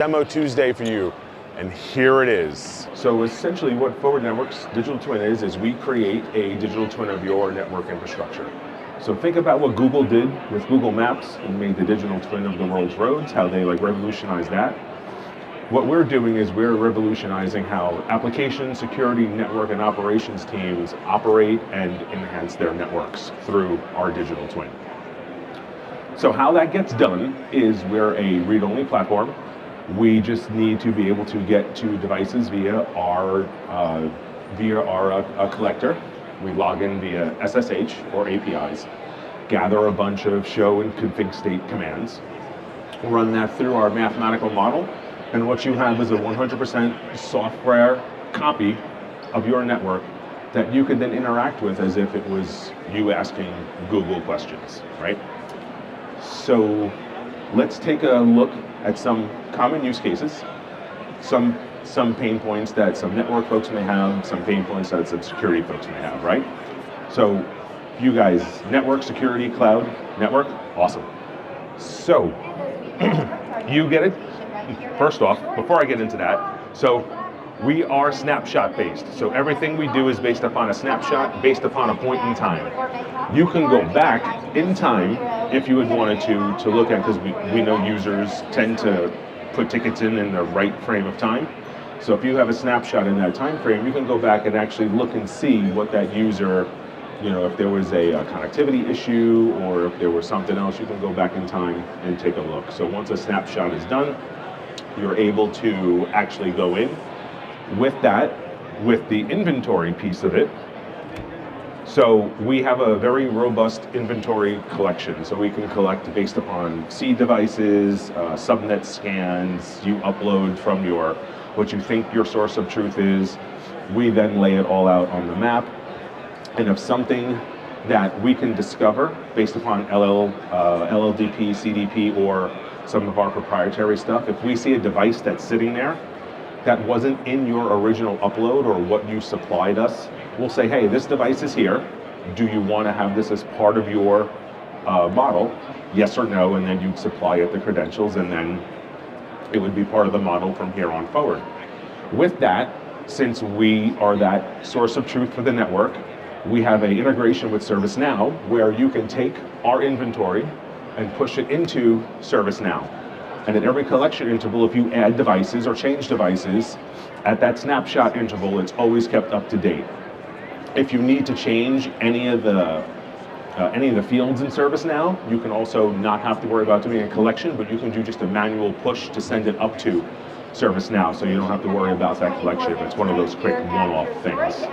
Demo Tuesday for you, and here it is. So essentially what Forward Networks Digital Twin is we create a digital twin of your network infrastructure. So think about what Google did with Google Maps and made the digital twin of the world's roads, how they revolutionized that. What we're doing is we're revolutionizing how application, security, network, and operations teams operate and enhance their networks through our digital twin. So how that gets done is we're a read-only platform. We just need to be able to get to devices via our collector. We log in via SSH or APIs, gather a bunch of show and config state commands, run that through our mathematical model, and what you have is a 100% software copy of your network that you can then interact with as if it was you asking Google questions, right? So let's take a look at some common use cases, some pain points that some network folks may have, some pain points that some security folks may have, right? So you guys, network, security, cloud, network, awesome. So you get it? First off, before I get into that, so we are snapshot based. So everything we do is based upon a snapshot, based upon a point in time. You can go back in time if you had wanted to look at, because we know users tend to put tickets in the right frame of time. So if you have a snapshot in that time frame, you can go back and actually look and see what that user, if there was a connectivity issue or if there was something else, you can go back in time and take a look. So once a snapshot is done, you're able to actually go in with that, with the inventory piece of it. So we have a very robust inventory collection. So we can collect based upon seed devices, subnet scans, you upload from what you think your source of truth is. We then lay it all out on the map. And if something that we can discover based upon LLDP, CDP, or some of our proprietary stuff, if we see a device that's sitting there that wasn't in your original upload or what you supplied us, we'll say, hey, this device is here. Do you want to have this as part of your model? Yes or no, and then you'd supply it the credentials, and then it would be part of the model from here on forward. With that, since we are that source of truth for the network, we have an integration with ServiceNow where you can take our inventory and push it into ServiceNow. And at every collection interval, if you add devices or change devices, at that snapshot interval, it's always kept up to date. If you need to change any of the fields in ServiceNow, you can also not have to worry about doing a collection, but you can do just a manual push to send it up to ServiceNow, so you don't have to worry about that collection. It's one of those quick one-off things.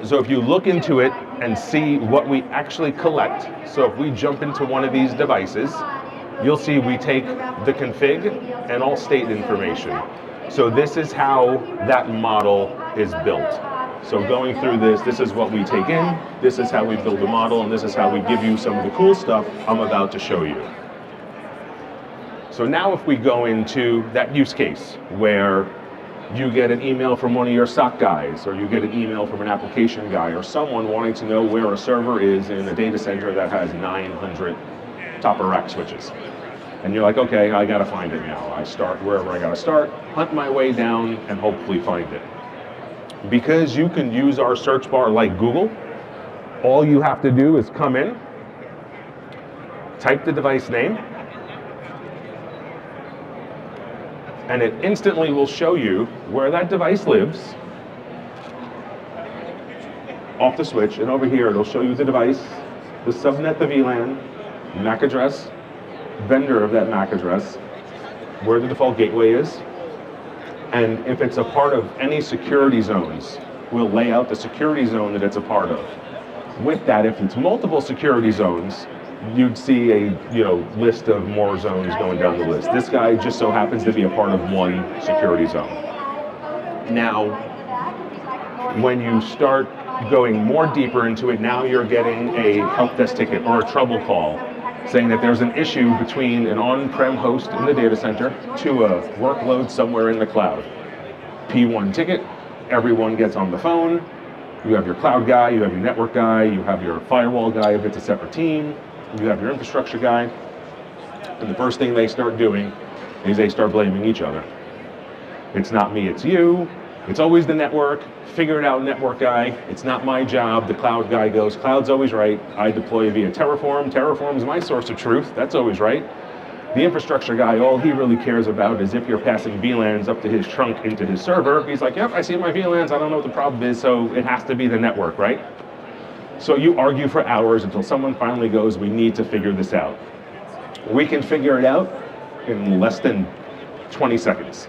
So if you look into it and see what we actually collect, so if we jump into one of these devices, you'll see we take the config and all state information. So this is how that model is built. So going through this is what we take in, this is how we build the model, and this is how we give you some of the cool stuff I'm about to show you. So now if we go into that use case where you get an email from one of your SOC guys, or you get an email from an application guy, or someone wanting to know where a server is in a data center that has 900 top-of-rack switches. And you're like, okay, I gotta find it now. I start wherever I gotta start, hunt my way down, and hopefully find it. Because you can use our search bar like Google, all you have to do is come in, type the device name, and it instantly will show you where that device lives off the switch, and over here it'll show you the device, the subnet, the VLAN, MAC address, vendor of that MAC address, where the default gateway is, and if it's a part of any security zones, we'll lay out the security zone that it's a part of. With that, if it's multiple security zones, you'd see a list of more zones going down the list. This guy just so happens to be a part of one security zone. Now, when you start going more deeper into it, now you're getting a help desk ticket or a trouble call saying that there's an issue between an on-prem host in the data center to a workload somewhere in the cloud. P1 ticket, everyone gets on the phone. You have your cloud guy, you have your network guy, you have your firewall guy if it's a separate team, you have your infrastructure guy, and the first thing they start doing is they start blaming each other. It's not me, it's you. It's always the network. Figure it out, network guy. It's not my job. The cloud guy goes, cloud's always right. I deploy via Terraform. Terraform's my source of truth. That's always right. The infrastructure guy, all he really cares about is if you're passing VLANs up to his trunk into his server. He's like, yep, I see my VLANs. I don't know what the problem is, so it has to be the network, right? So you argue for hours until someone finally goes, we need to figure this out. We can figure it out in less than 20 seconds.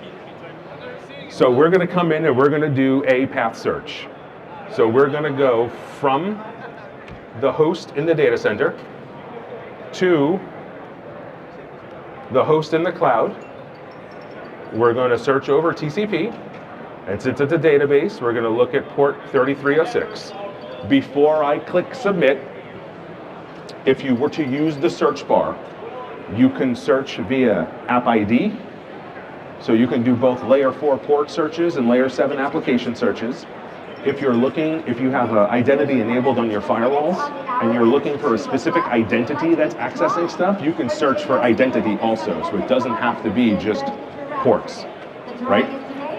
So we're going to come in and we're going to do a path search. So we're going to go from the host in the data center to the host in the cloud. We're going to search over TCP, and since it's a database, we're going to look at port 3306. Before I click submit, if you were to use the search bar, you can search via app ID. So you can do both layer 4 port searches and layer 7 application searches. If you have an identity enabled on your firewalls and you're looking for a specific identity that's accessing stuff, you can search for identity also. So it doesn't have to be just ports, right?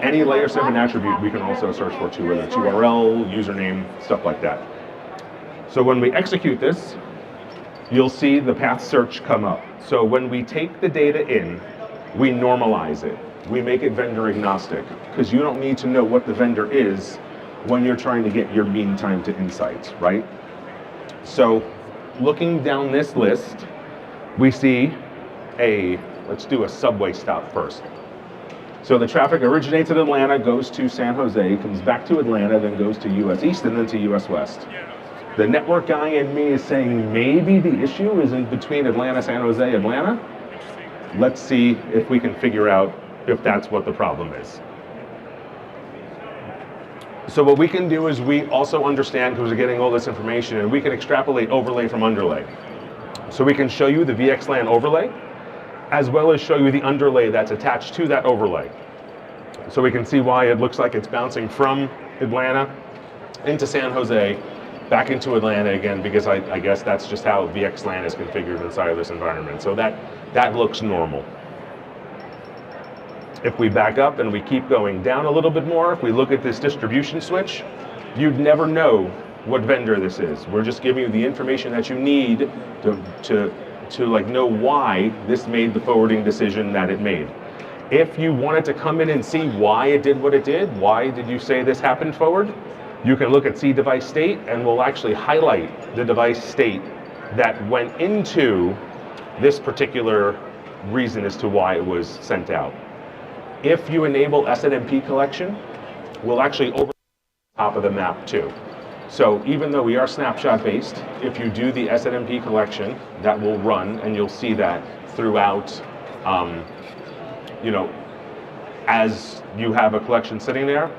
Any layer 7 attribute we can also search for too, whether it's URL, username, stuff like that. So when we execute this, you'll see the path search come up. So when we take the data in, we normalize it. We make it vendor agnostic, because you don't need to know what the vendor is when you're trying to get your mean time to insights, right? So looking down this list, we see let's do a subway stop first. So the traffic originates in Atlanta, goes to San Jose, comes back to Atlanta, then goes to US East and then to US West. The network guy in me is saying maybe the issue is in between Atlanta, San Jose, Atlanta. Let's see if we can figure out if that's what the problem is. So what we can do is we also understand, because we're getting all this information, and we can extrapolate overlay from underlay. So we can show you the VXLAN overlay, as well as show you the underlay that's attached to that overlay. So we can see why it looks like it's bouncing from Atlanta into San Jose, back into Atlanta again, because I guess that's just how VXLAN is configured inside of this environment. So that looks normal. If we back up and we keep going down a little bit more, if we look at this distribution switch, you'd never know what vendor this is. We're just giving you the information that you need to like know why this made the forwarding decision that it made. If you wanted to come in and see why it did what it did, why did you say this happened forward, you can look at see device state, and we'll actually highlight the device state that went into this particular reason as to why it was sent out. If you enable SNMP collection, we'll actually overlay the top of the map too. So even though we are snapshot based, if you do the SNMP collection, that will run, and you'll see that throughout, as you have a collection sitting there,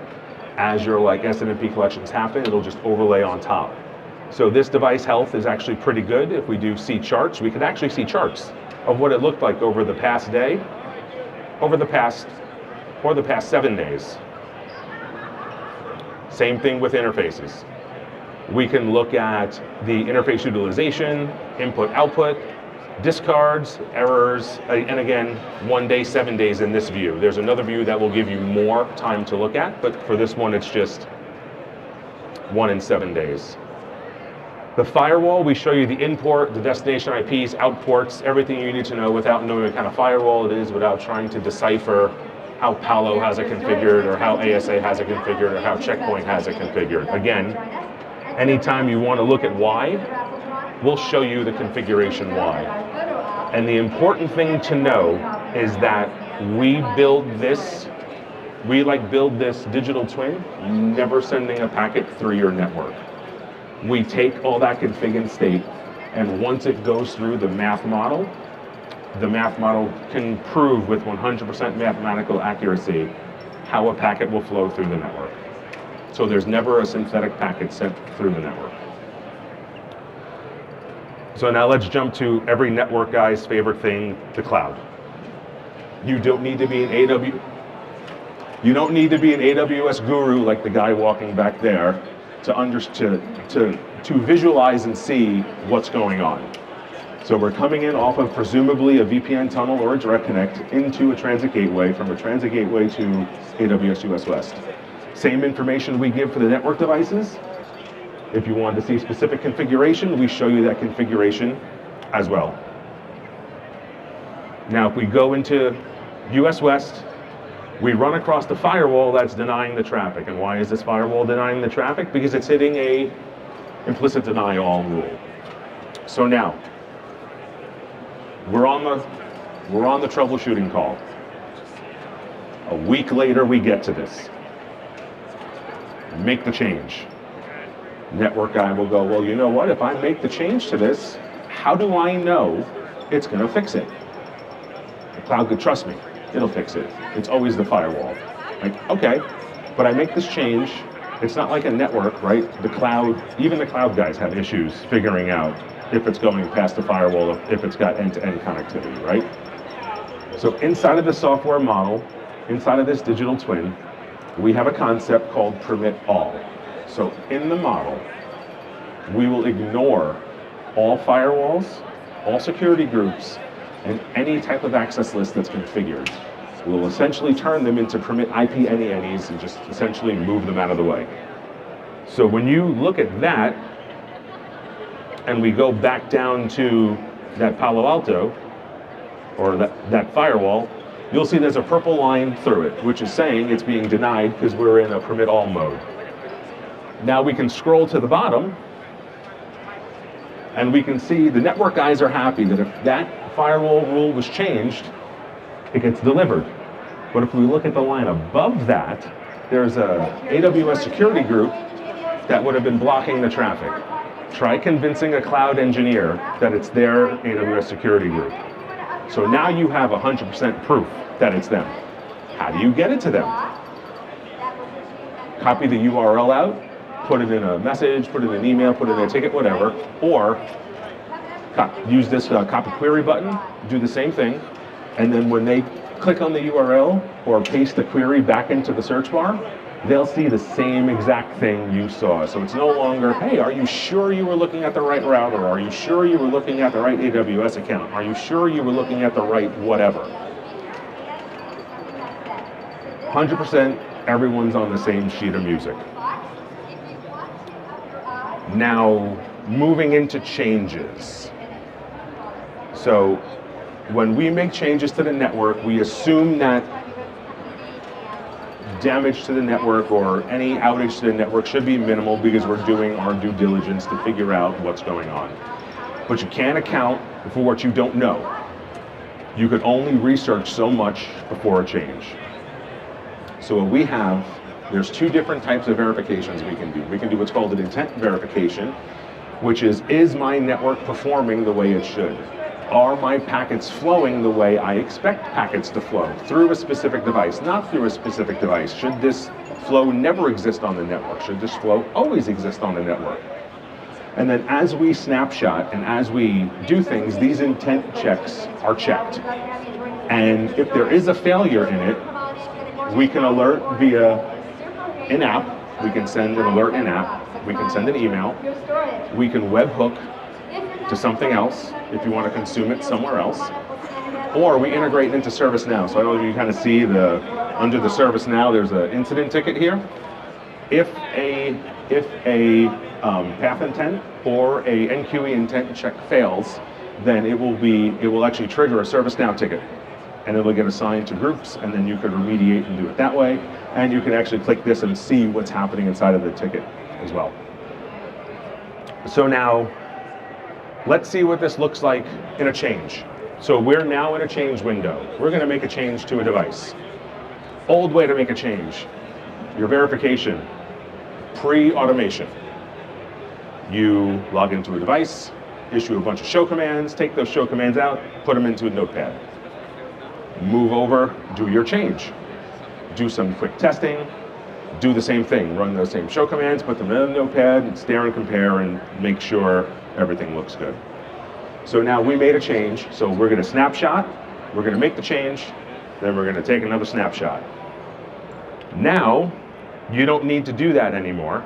as your SNMP collections happen, it'll just overlay on top. So this device health is actually pretty good. If we do see charts, we can actually see charts of what it looked like over the past day, or the past 7 days. Same thing with interfaces. We can look at the interface utilization, input, output, discards, errors, and again, 1 day, 7 days in this view. There's another view that will give you more time to look at, but for this one, it's just 1 and 7 days. The firewall, we show you the import, the destination IPs, outports, everything you need to know without knowing what kind of firewall it is, without trying to decipher how Palo has it configured, or how ASA has it configured, or how Checkpoint has it configured. Again, anytime you want to look at why, we'll show you the configuration why. And the important thing to know is that we build this digital twin, never sending a packet through your network. We take all that config and state, and once it goes through the math model can prove with 100% mathematical accuracy how a packet will flow through the network. So there's never a synthetic packet sent through the network. So now let's jump to every network guy's favorite thing, the cloud. You don't need to be an AWS guru like the guy walking back there to visualize and see what's going on. So we're coming in off of presumably a VPN tunnel or a direct connect into a transit gateway, from a transit gateway to AWS US West. Same information we give for the network devices. If you want to see specific configuration, we show you that configuration as well. Now, if we go into US West, we run across the firewall that's denying the traffic. And why is this firewall denying the traffic? Because it's hitting a implicit deny all rule. So now, we're on the troubleshooting call. A week later, we get to this. Make the change. Network guy will go, well, you know what? If I make the change to this, how do I know it's going to fix it? The cloud could trust me. It'll fix it. It's always the firewall. Like, okay, but I make this change. It's not like a network, right? The cloud, even the cloud guys have issues figuring out if it's going past the firewall, if it's got end-to-end connectivity, right? So inside of the software model, inside of this digital twin, we have a concept called permit all. So in the model, we will ignore all firewalls, all security groups, and any type of access list that's configured. We'll essentially turn them into permit IP any-any's and just essentially move them out of the way. So when you look at that, and we go back down to that Palo Alto, or that firewall, you'll see there's a purple line through it, which is saying it's being denied because we're in a permit all mode. Now we can scroll to the bottom, and we can see the network guys are happy that if that firewall rule was changed, it gets delivered. But if we look at the line above that, there's a AWS security group that would have been blocking the traffic. Try convincing a cloud engineer that it's their AWS security group. So now you have 100% proof that it's them. How do you get it to them? Copy the URL out, put it in a message, put it in an email, put it in a ticket, whatever, or use this copy query button, do the same thing, and then when they click on the URL or paste the query back into the search bar, they'll see the same exact thing you saw. So it's no longer, hey, are you sure you were looking at the right router? Are you sure you were looking at the right AWS account? Are you sure you were looking at the right whatever? 100% everyone's on the same sheet of music. Now, moving into changes. So when we make changes to the network, we assume that damage to the network or any outage to the network should be minimal because we're doing our due diligence to figure out what's going on. But you can't account for what you don't know. You can only research so much before a change. So what we have, there's two different types of verifications we can do. We can do what's called an intent verification, which is my network performing the way it should? Are my packets flowing the way I expect packets to flow through a specific device, not through a specific device? Should this flow never exist on the network? Should this flow always exist on the network? And then as we snapshot and as we do things, these intent checks are checked. And if there is a failure in it, we can alert via in-app. We can send an alert in-app. We can send an email. We can webhook to something else if you want to consume it somewhere else, or we integrate into ServiceNow. So I don't know if you kind of see under the ServiceNow, there's an incident ticket here. If a path intent or a NQE intent check fails, then it will actually trigger a ServiceNow ticket, and it'll get assigned to groups, and then you can remediate and do it that way. And you can actually click this and see what's happening inside of the ticket as well. So now, let's see what this looks like in a change. So we're now in a change window. We're going to make a change to a device. Old way to make a change. Your verification, pre-automation. You log into a device, issue a bunch of show commands, take those show commands out, put them into a notepad. Move over, do your change. Do some quick testing, do the same thing. Run those same show commands, put them in a notepad, stare and compare, and make sure everything looks good. So now we made a change, so we're going to snapshot, we're going to make the change, then we're going to take another snapshot. Now, you don't need to do that anymore.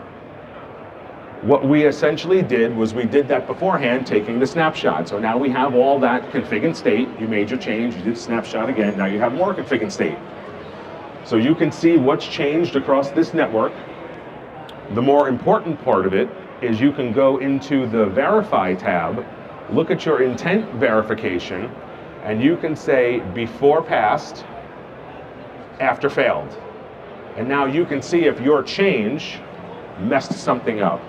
What we essentially did was we did that beforehand, taking the snapshot. So now we have all that config and state. You made your change, you did snapshot again, now you have more config and state. So you can see what's changed across this network. The more important part of it is you can go into the Verify tab, look at your intent verification, and you can say before passed, after failed. And now you can see if your change messed something up.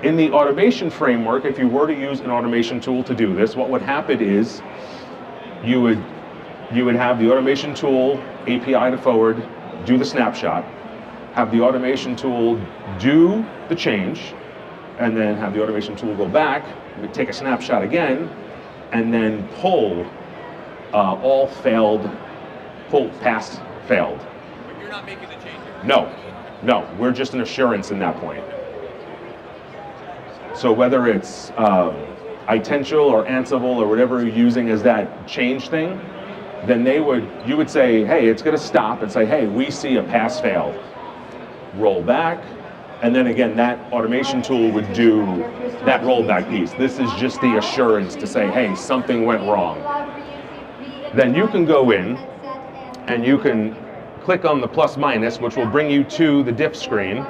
In the automation framework, if you were to use an automation tool to do this, what would happen is you would have the automation tool API to forward, do the snapshot, have the automation tool do the change, and then have the automation tool go back, take a snapshot again, and then pull all failed, pull past failed. But you're not making the change. No, we're just an assurance in that point. So whether it's Itential or Ansible or whatever you're using as that change thing, then you would say, hey, it's going to stop and say, hey, we see a pass fail. Roll back, and then again, that automation tool would do that rollback piece. This is just the assurance to say, hey, something went wrong. Then you can go in and you can click on the plus minus, which will bring you to the diff screen.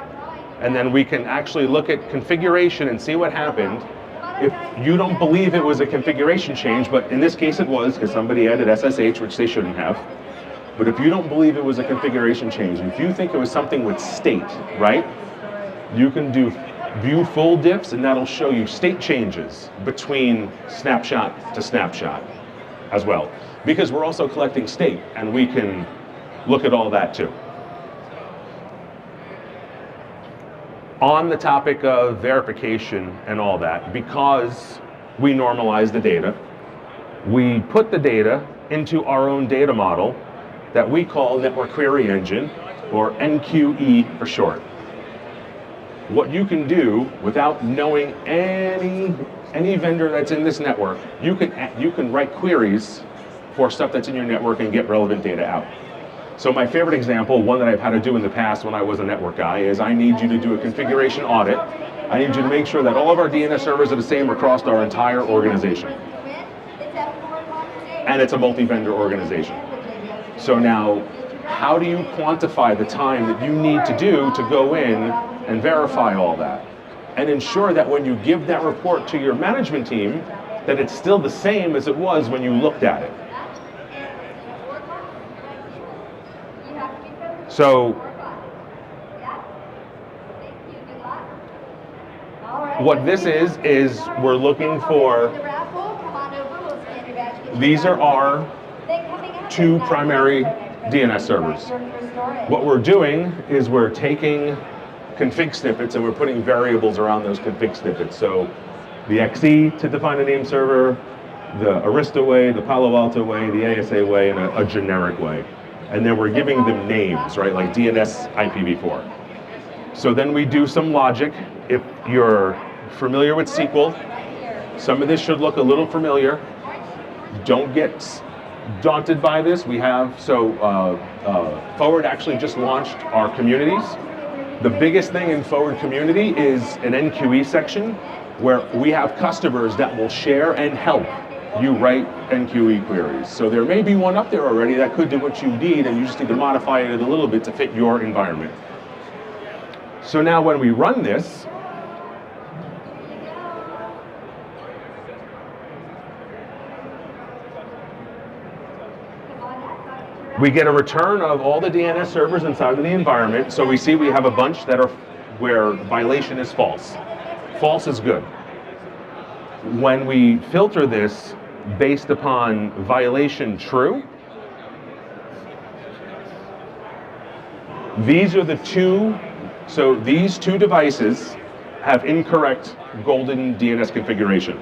And then we can actually look at configuration and see what happened. If you don't believe it was a configuration change, but in this case it was, because somebody added SSH, which they shouldn't have. But if you don't believe it was a configuration change, if you think it was something with state, right? You can do view full diffs, and that'll show you state changes between snapshot to snapshot as well. Because we're also collecting state, and we can look at all that too. On the topic of verification and all that, because we normalize the data, we put the data into our own data model that we call Network Query Engine, or NQE for short. What you can do without knowing any vendor that's in this network, you can write queries for stuff that's in your network and get relevant data out. So my favorite example, one that I've had to do in the past when I was a network guy, is I need you to do a configuration audit. I need you to make sure that all of our DNS servers are the same across our entire organization. And it's a multi-vendor organization. So now, how do you quantify the time that you need to do to go in and verify all that? And ensure that when you give that report to your management team, that it's still the same as it was when you looked at it. So what this is we're looking for, these are our two primary DNS servers. What we're doing is we're taking config snippets and we're putting variables around those config snippets. So the XE to define a name server, the Arista way, the Palo Alto way, the ASA way, and a generic way. And then we're giving them names, right, like DNS IPv4. So then we do some logic. If you're familiar with SQL, some of this should look a little familiar. Don't get daunted by this. We have, Forward actually just launched our communities. The biggest thing in Forward Community is an NQE section where we have customers that will share and help you write NQE queries. So there may be one up there already that could do what you need, and you just need to modify it a little bit to fit your environment. So now when we run this, we get a return of all the DNS servers inside of the environment. So we see we have a bunch that are where violation is false. False is good. When we filter this based upon violation true, these are the two, so these two devices have incorrect golden DNS configuration.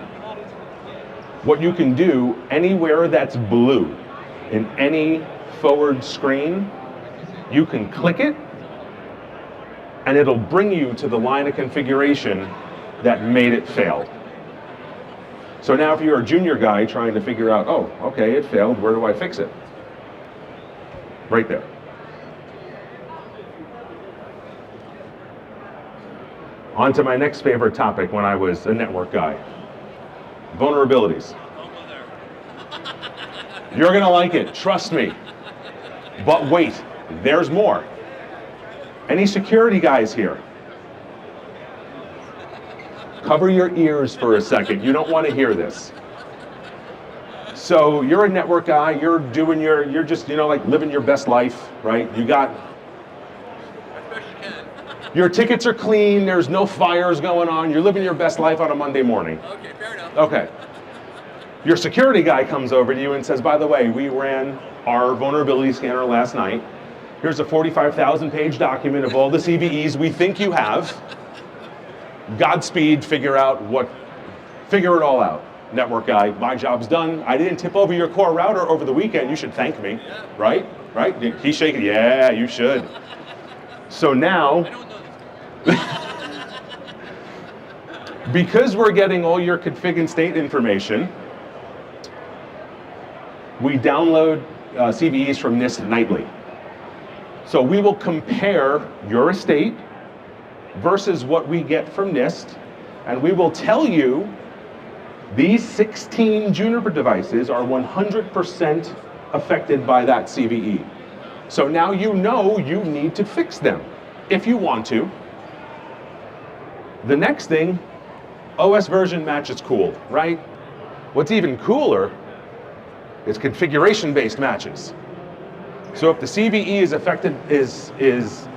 What you can do, anywhere that's blue in any forward screen, you can click it and it'll bring you to the line of configuration that made it fail. So now if you're a junior guy trying to figure out, oh, okay, it failed, where do I fix it? Right there. On to my next favorite topic when I was a network guy. Vulnerabilities. You're gonna like it, trust me. But wait, there's more. Any security guys here? Cover your ears for a second. You don't want to hear this. So you're a network guy, you're just, like living your best life, right? You got, your tickets are clean, there's no fires going on, you're living your best life on a Monday morning. Okay, fair enough. Okay. Your security guy comes over to you and says, by the way, we ran our vulnerability scanner last night. Here's a 45,000 page document of all the CVEs we think you have. Godspeed, figure it all out. Network guy, my job's done. I didn't tip over your core router over the weekend. You should thank me, right? Right? He's shaking, yeah, you should. So now, I don't know this. because we're getting all your config and state information, we download CVEs from NIST nightly. So we will compare your estate versus what we get from NIST, and we will tell you these 16 Juniper devices are 100% affected by that CVE. So now you know you need to fix them if you want to. The next thing, OS version match is cool, right? What's even cooler is configuration-based matches. So if the CVE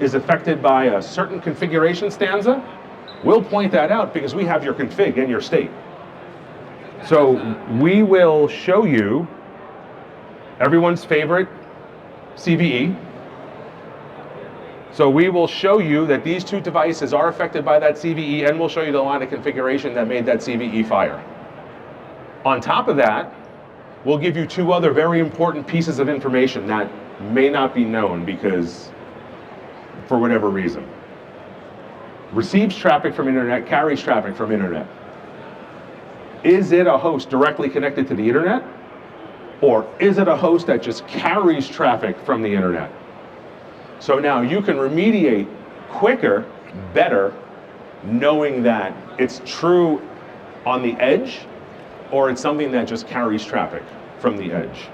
is affected by a certain configuration stanza, we'll point that out because we have your config and your state. So we will show you everyone's favorite CVE. So we will show you that these two devices are affected by that CVE, and we'll show you the line of configuration that made that CVE fire. On top of that, we'll give you two other very important pieces of information that may not be known because, for whatever reason. Receives traffic from internet, carries traffic from internet. Is it a host directly connected to the internet? Or is it a host that just carries traffic from the internet? So now you can remediate quicker, better, knowing that it's true on the edge, or it's something that just carries traffic from the edge.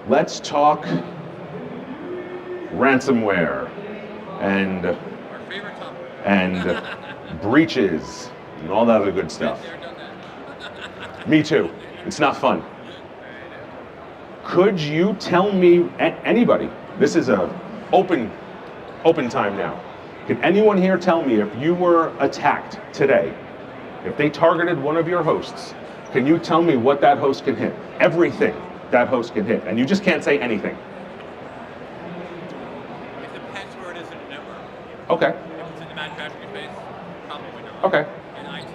Let's talk ransomware and Our favorite topic. and breaches and all that other good stuff. There, done that. Me too. It's not fun. Could you tell me, anybody, this is a open time now. Can anyone here tell me if you were attacked today, if they targeted one of your hosts, can you tell me what that host can hit? Everything that host can hit, and you just can't say anything. It depends where it is in the network. Okay, If it's in the manufacturing space, probably not. okay, In IT,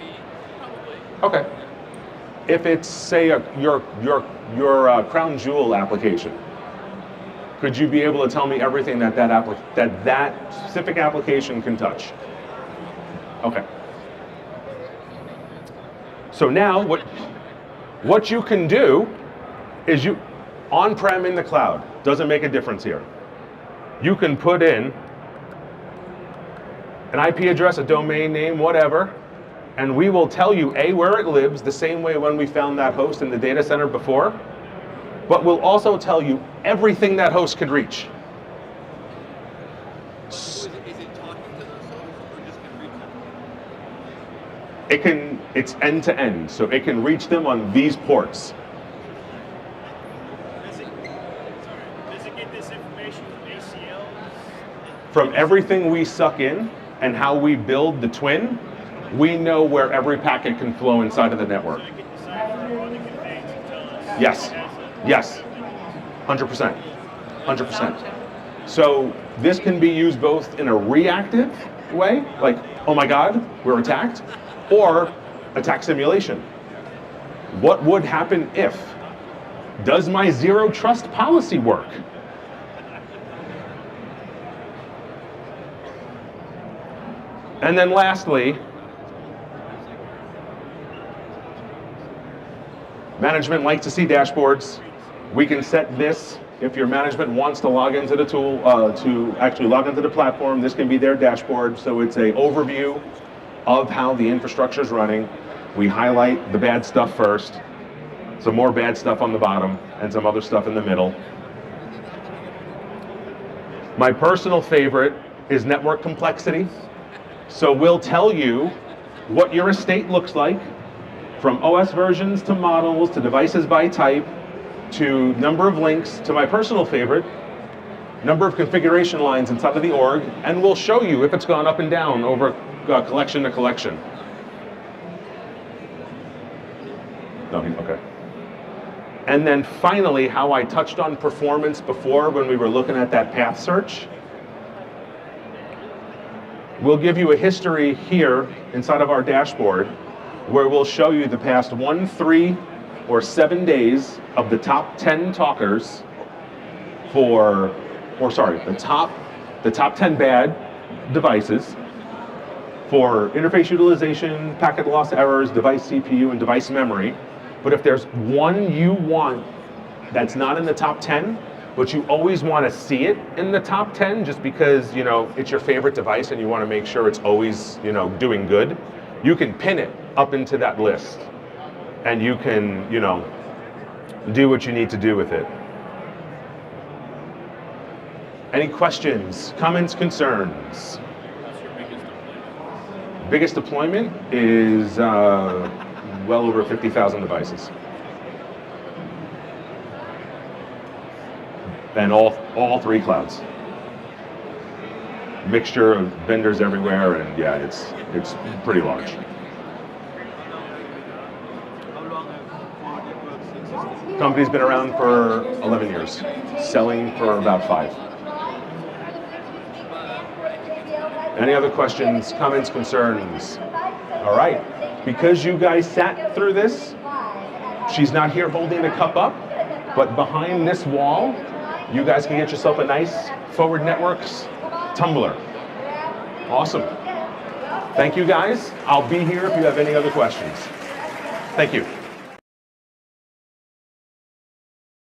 probably. okay. If it's, say, your crown jewel application, could you be able to tell me everything that specific application can touch? Okay. So now what you can do is on-prem in the cloud, doesn't make a difference here. You can put in an IP address, a domain name, whatever, and we will tell you, A, where it lives, the same way when we found that host in the data center before, but we'll also tell you everything that host could reach. So is it talking to those hosts or just can reach them? It's end to end, so it can reach them on these ports. Does it get this information from ACLs? From everything we suck in and how we build the twin, we know where every packet can flow inside of the network. So it can decipher all the conveys and tell us. Yes, yes, 100%, 100%. So this can be used both in a reactive way, like, oh my God, we're attacked, or attack simulation. What would happen if? Does my zero trust policy work? And then lastly, management likes to see dashboards. We can set this If your management wants to log into the tool, to actually log into the platform, this can be their dashboard. So it's an overview of how the infrastructure is running. We highlight the bad stuff first, some more bad stuff on the bottom, and some other stuff in the middle. My personal favorite is network complexity. So we'll tell you what your estate looks like, from OS versions to models to devices by type to number of links to my personal favorite, number of configuration lines inside of the org, and we'll show you if it's gone up and down over collection to collection. Okay. And then finally, how I touched on performance before when we were looking at that path search. We'll give you a history here inside of our dashboard where we'll show you the past 1, 3, or 7 days of the top 10 talkers the top 10 bad devices for interface utilization, packet loss errors, device CPU, and device memory. But if there's one you want that's not in the top 10, but you always want to see it in the top 10 just because, you know, it's your favorite device and you want to make sure it's always, you know, doing good, you can pin it up into that list and you can, you know, do what you need to do with it. Any questions, comments, concerns? What's your biggest deployment? Biggest deployment is well over 50,000 devices. And all 3 clouds. Mixture of vendors everywhere, and yeah, it's pretty large. How long have Core Networks existed? Company's been around for 11 years, selling for about 5. Any other questions, comments, concerns? All right, because you guys sat through this, she's not here holding a cup up, but behind this wall, you guys can get yourself a nice Forward Networks tumbler. Awesome. Thank you guys. I'll be here if you have any other questions. Thank you.